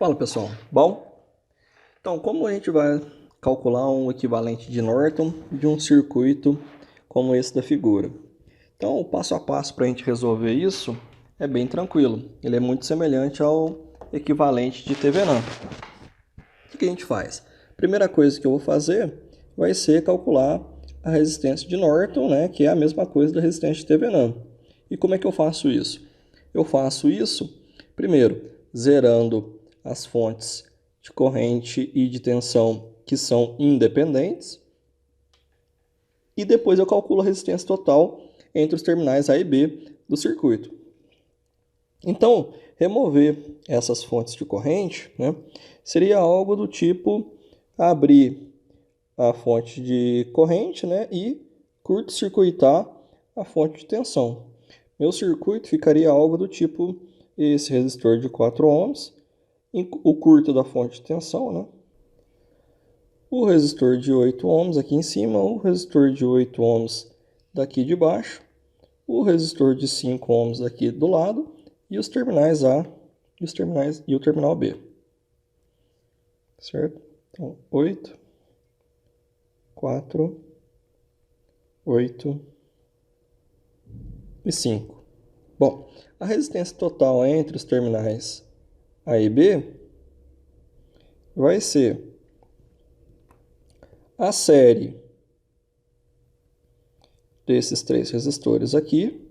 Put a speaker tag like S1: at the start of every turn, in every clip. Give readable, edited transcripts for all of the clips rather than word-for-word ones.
S1: Fala pessoal, bom? Então, como a gente vai calcular um equivalente de Norton de um circuito como esse da figura? Então, o passo a passo para a gente resolver isso é bem tranquilo. Ele é muito semelhante ao equivalente de Thevenin. O que a gente faz? Primeira coisa que eu vou fazer vai ser calcular a resistência de Norton, né, que é a mesma coisa da resistência de Thevenin. E como é que eu faço isso? Eu faço isso, primeiro, zerando as fontes de corrente e de tensão que são independentes. E depois eu calculo a resistência total entre os terminais A e B do circuito. Então, remover essas fontes de corrente, né, seria algo do tipo abrir a fonte de corrente, né, e curto-circuitar a fonte de tensão. Meu circuito ficaria algo do tipo esse resistor de 4 ohms, o curto da fonte de tensão, né, o resistor de 8 ohms aqui em cima, o resistor de 8 ohms daqui de baixo, o resistor de 5 ohms daqui do lado e os terminais A e o terminal B. Certo? Então, 8, 4, 8 e 5. Bom, a resistência total entre os terminais A e B vai ser a série desses três resistores aqui.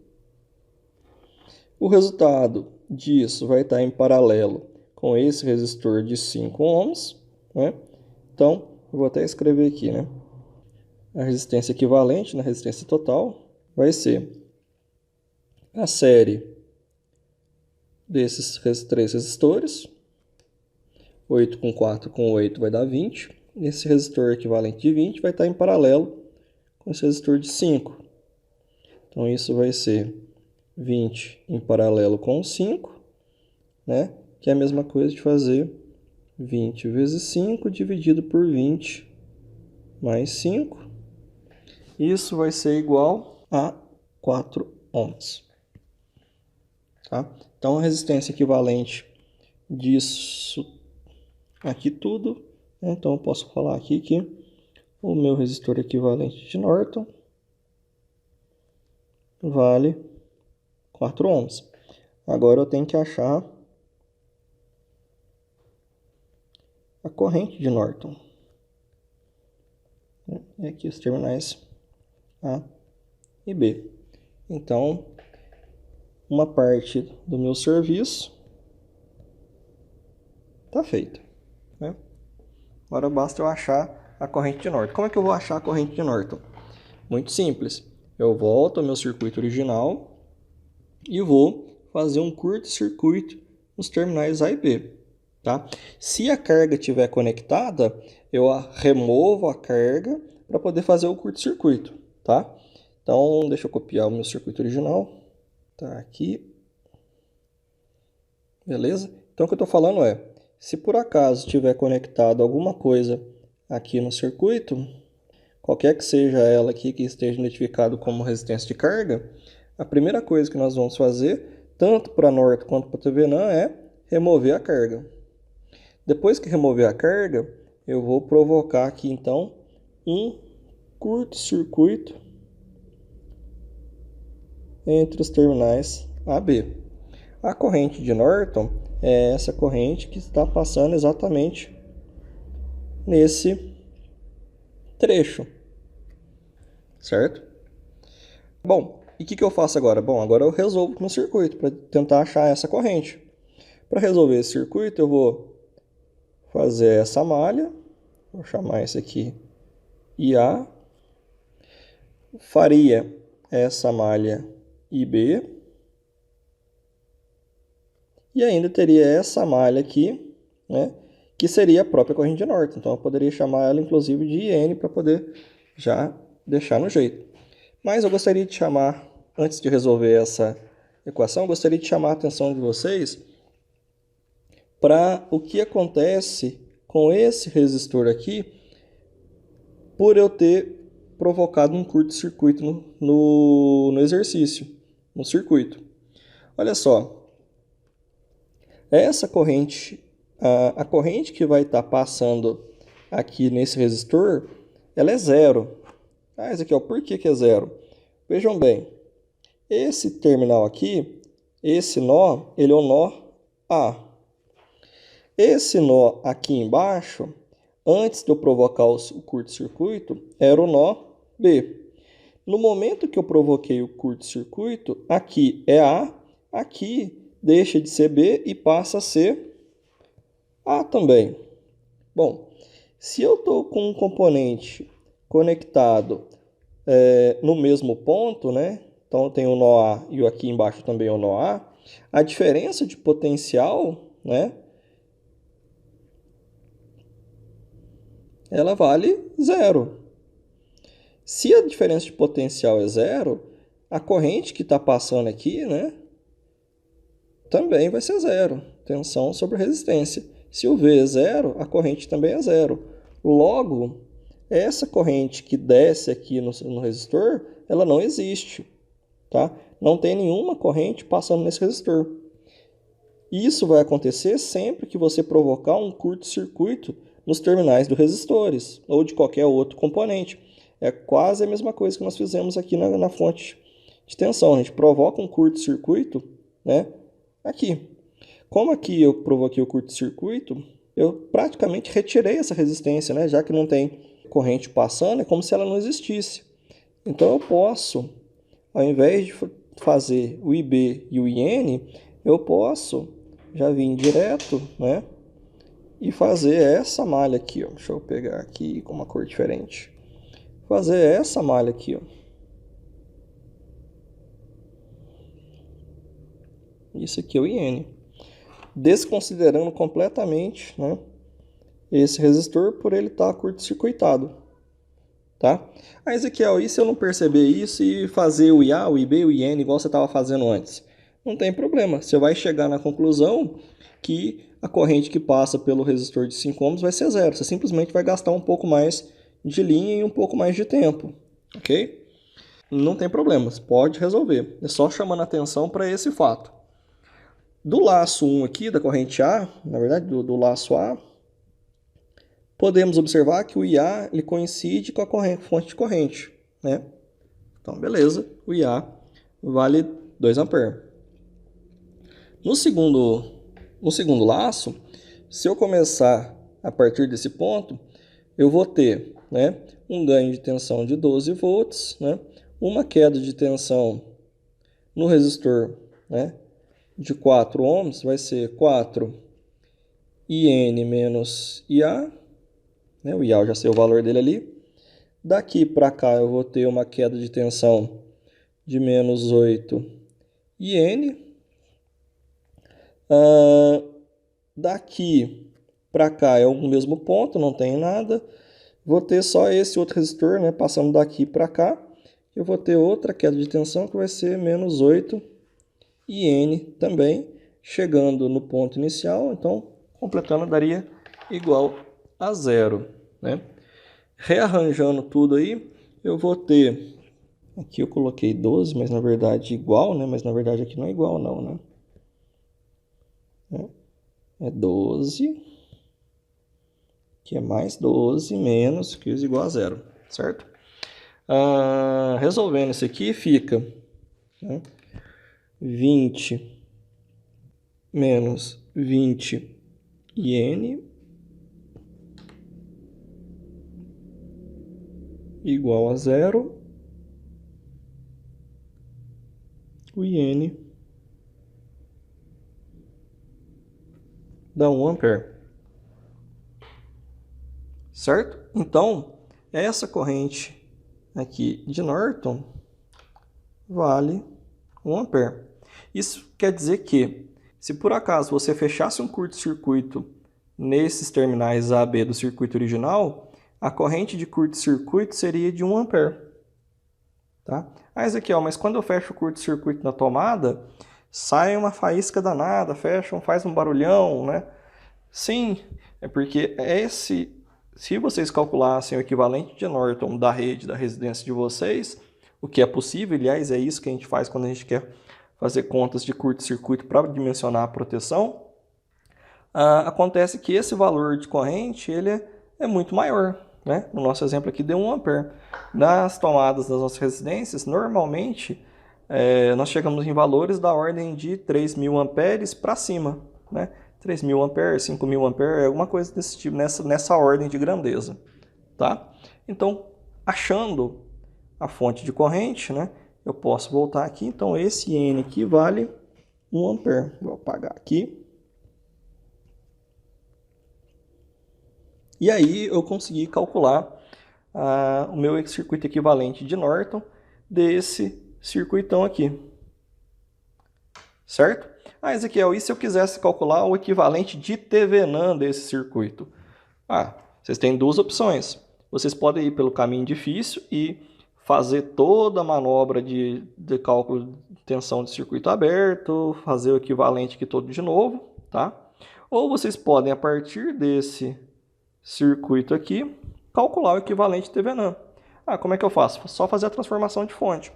S1: O resultado disso vai estar em paralelo com esse resistor de 5 ohms, né? Então, eu vou até escrever aqui, né? A resistência equivalente na resistência total vai ser a série desses três resistores. 8 com 4 com 8 vai dar 20. Esse resistor equivalente de 20 vai estar em paralelo com esse resistor de 5. Então, isso vai ser 20 em paralelo com 5, né? Que é a mesma coisa de fazer 20 vezes 5 dividido por 20 mais 5. Isso vai ser igual a 4 ohms. Tá? Então, a resistência equivalente disso aqui tudo, né? Então eu posso falar aqui que o meu resistor equivalente de Norton vale 4 ohms. Agora eu tenho que achar a corrente de Norton. E aqui os terminais A e B. Então, uma parte do meu serviço está feita, né? Agora basta eu achar a corrente de Norton. Como é que eu vou achar a corrente de Norton? Muito simples. Eu volto ao meu circuito original e vou fazer um curto-circuito nos terminais A e B. Tá? Se a carga estiver conectada, eu removo a carga para poder fazer o curto-circuito. Tá? Então, deixa eu copiar o meu circuito original. Tá aqui. Beleza? Então, o que eu estou falando é, se por acaso tiver conectado alguma coisa aqui no circuito, qualquer que seja ela aqui que esteja identificado como resistência de carga, a primeira coisa que nós vamos fazer, tanto para Norton quanto para Thevenin, é remover a carga. Depois que remover a carga, eu vou provocar aqui então um curto-circuito entre os terminais A e B. A corrente de Norton é essa corrente que está passando exatamente nesse trecho, certo? Bom, e o que eu faço agora? Bom, agora eu resolvo o meu circuito para tentar achar essa corrente. Para resolver esse circuito, eu vou fazer essa malha, vou chamar esse aqui IA, faria essa malha IB, e ainda teria essa malha aqui, né, que seria a própria corrente de Norton. Então eu poderia chamar ela inclusive de IN para poder já deixar no jeito. Mas eu gostaria de chamar, antes de resolver essa equação, eu gostaria de chamar a atenção de vocês para o que acontece com esse resistor aqui por eu ter provocado um curto-circuito no exercício, no circuito. Olha só, essa corrente a corrente que vai estar passando aqui nesse resistor, ela é zero. Ah, Ezequiel, por que é zero? Vejam bem, esse terminal aqui, esse nó, ele é o nó A. Esse nó aqui embaixo, antes de eu provocar o curto-circuito, era o nó B. No momento que eu provoquei o curto-circuito, aqui é A, aqui deixa de ser B e passa a ser A também. Bom, se eu estou com um componente conectado no mesmo ponto, né? Então tem o nó A e aqui embaixo também é o nó a diferença de potencial, né? Ela vale zero. Se a diferença de potencial é zero, a corrente que está passando aqui, né? Também vai ser zero. Tensão sobre resistência. Se o V é zero, a corrente também é zero. Logo, essa corrente que desce aqui no resistor, ela não existe. Tá? Não tem nenhuma corrente passando nesse resistor. Isso vai acontecer sempre que você provocar um curto-circuito nos terminais dos resistores ou de qualquer outro componente. É quase a mesma coisa que nós fizemos aqui na fonte de tensão. A gente provoca um curto-circuito, né, aqui. Como aqui eu provoquei o curto-circuito, eu praticamente retirei essa resistência, né, já que não tem corrente passando, é como se ela não existisse. Então eu posso, ao invés de fazer o IB e o IN, eu posso já vir direto, né, e fazer essa malha aqui, ó. Deixa eu pegar aqui com uma cor diferente. Fazer essa malha aqui, ó. Isso aqui é o IN. Desconsiderando completamente, né, esse resistor por ele estar curto-circuitado. Tá? Aí, Ezequiel, e se eu não perceber isso e fazer o IA, o IB, o IN igual você estava fazendo antes? Não tem problema. Você vai chegar na conclusão que a corrente que passa pelo resistor de 5 ohms vai ser zero. Você simplesmente vai gastar um pouco mais de linha e um pouco mais de tempo. Ok? Não tem problemas. Pode resolver. É só chamando atenção para esse fato. Do laço 1 aqui, da corrente A, na verdade, do laço A, podemos observar que o IA ele coincide com a fonte de corrente, né? Então, beleza, o IA vale 2 A. No segundo laço, se eu começar a partir desse ponto, eu vou ter, né, um ganho de tensão de 12 volts, né, uma queda de tensão no resistor, né, de 4 ohms, vai ser 4 IN menos IA, né, o IA eu já sei o valor dele ali. Daqui para cá eu vou ter uma queda de tensão de menos 8 IN. Daqui para cá é o mesmo ponto, não tem nada. Vou ter só esse outro resistor, né, passando daqui para cá. Eu vou ter outra queda de tensão que vai ser menos 8 IN também, chegando no ponto inicial. Então, completando, daria igual a zero, né? Rearranjando tudo aí, eu vou ter... Aqui eu coloquei 12, mas na verdade igual, né? Mas na verdade aqui não é igual não, né? É 12, que é mais 12, menos, que é igual a zero, certo? Resolvendo isso aqui, fica, né, 20 menos 20 IN igual a zero. O IN dá 1 ampere. Certo? Então, essa corrente aqui de Norton vale 1 ampere. Isso quer dizer que, se por acaso você fechasse um curto-circuito nesses terminais A e B do circuito original, a corrente de curto-circuito seria de 1 ampere. Tá? Ezequiel, mas quando eu fecho o curto-circuito na tomada, sai uma faísca danada, faz um barulhão, né? Sim, é porque se vocês calculassem o equivalente de Norton da rede, da residência de vocês, o que é possível, aliás, é isso que a gente faz quando a gente quer fazer contas de curto-circuito para dimensionar a proteção, Acontece que esse valor de corrente ele é muito maior, né? No nosso exemplo aqui deu 1 ampere. Nas tomadas das nossas residências, normalmente nós chegamos em valores da ordem de 3.000 amperes para cima, né? 3.000 amperes, 5.000 amperes, alguma coisa desse tipo, nessa ordem de grandeza, tá? Então, achando a fonte de corrente, né? Eu posso voltar aqui, então esse N aqui vale 1 ampere. Vou apagar aqui. E aí eu consegui calcular o meu circuito equivalente de Norton desse circuitão aqui. Certo? Ezequiel, e se eu quisesse calcular o equivalente de Thevenin desse circuito? Vocês têm duas opções. Vocês podem ir pelo caminho difícil e fazer toda a manobra de cálculo de tensão de circuito aberto, fazer o equivalente aqui todo de novo, tá? Ou vocês podem, a partir desse circuito aqui, calcular o equivalente de Thevenin. Como é que eu faço? Só fazer a transformação de fonte.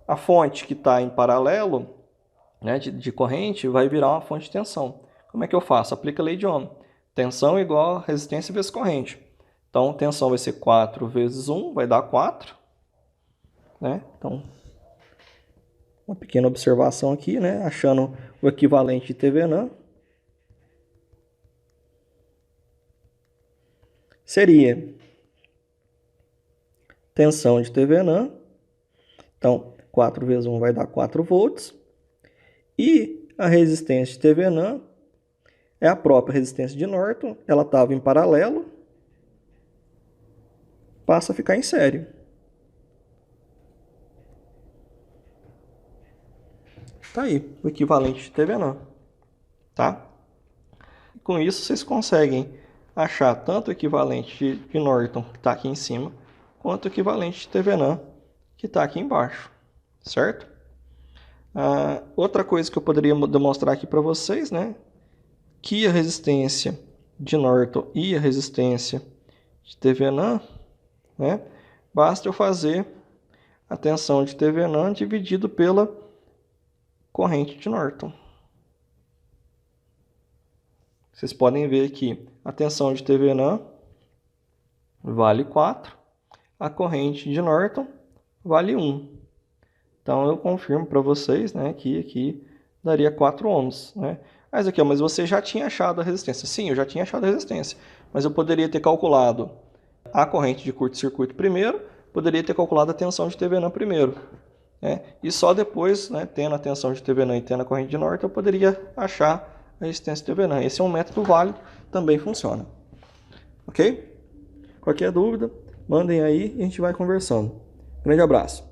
S1: A fonte que está em paralelo, né, de corrente, vai virar uma fonte de tensão. Como é que eu faço? Aplica a lei de Ohm. Tensão igual a resistência vezes corrente. Então, tensão vai ser 4 vezes 1, vai dar 4. Né? Então, uma pequena observação aqui, né? Achando o equivalente de Thevenin. Seria tensão de Thevenin. Então, 4 vezes 1 vai dar 4 volts. E a resistência de Thevenin é a própria resistência de Norton. Ela estava em paralelo. Passa a ficar em série. Tá aí, o equivalente de Thevenin. Tá? Com isso, vocês conseguem achar tanto o equivalente de Norton, que está aqui em cima, quanto o equivalente de Thevenin, que está aqui embaixo. Certo? Outra coisa que eu poderia demonstrar aqui para vocês, né? Que a resistência de Norton e a resistência de Thevenin, né? Basta eu fazer a tensão de Thevenin dividido pela corrente de Norton. Vocês podem ver que a tensão de Thevenin vale 4, a corrente de Norton vale 1. Então eu confirmo para vocês, né, que aqui daria 4 ohms, né? Mas você já tinha achado a resistência. Sim, eu já tinha achado a resistência, mas eu poderia ter calculado a corrente de curto-circuito primeiro, poderia ter calculado a tensão de Thevenin primeiro, né? E só depois, né, tendo a tensão de Thevenin e tendo a corrente de Norton, eu poderia achar a resistência de Thevenin. Esse é um método válido, também funciona. Ok? Qualquer dúvida, mandem aí e a gente vai conversando. Grande abraço.